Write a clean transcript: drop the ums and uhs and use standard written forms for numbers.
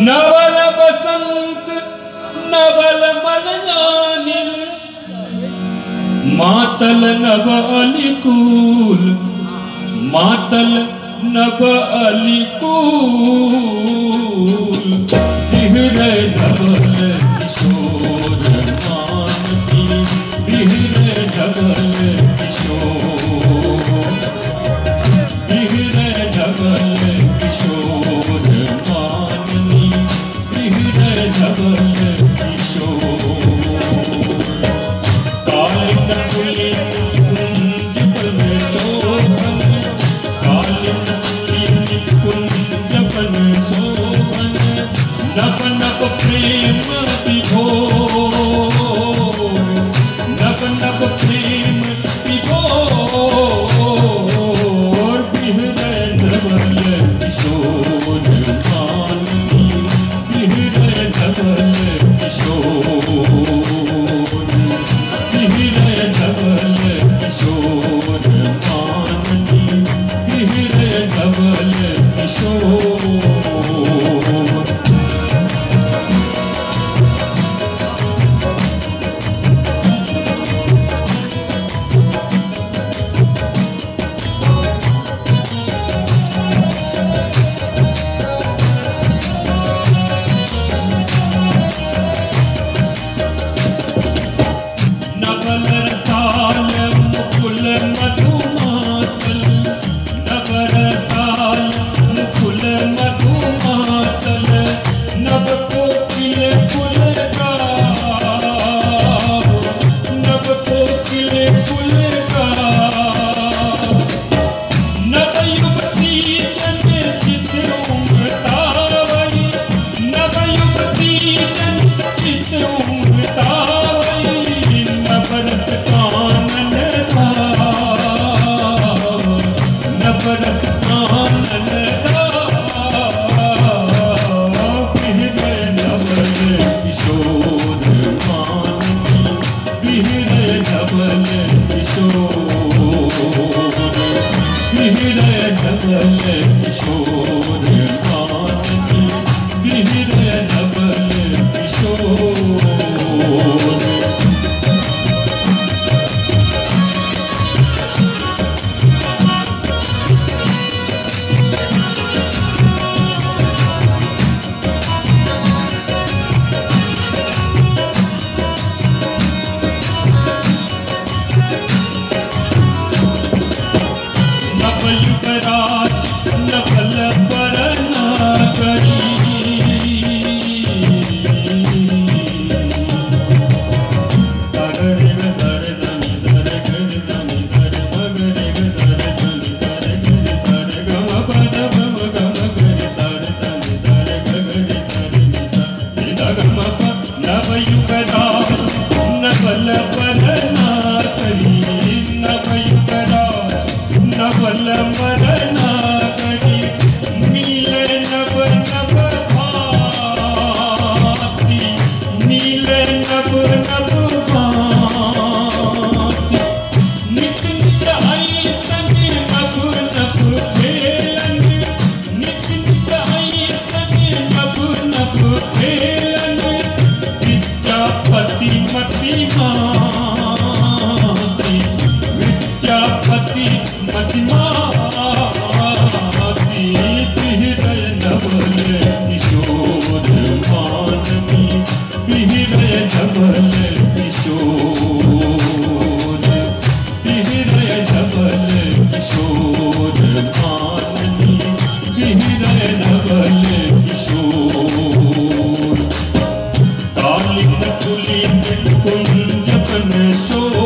नवल बसंत नवल मलयानिल मातल नभ अलिकूल मातल नभ अलिकूल बिहरे नवल किशोर मानती बिहरे नवल किशोर बिहरे नवल किशोर माननी बिहरे नवल किशोर कालिन पुलिन कुंज बन शोभन कालिन पुलिन कुंज बन शोभन नभ नभ प्रेम विभोर नभ नभ प्रेम विभोर बिहरे नवल किशोर माननी बिहरे नवल किशोर बिहरे नवल किशोर माननी बिहरे नवल किशोर कुंज बन शोभन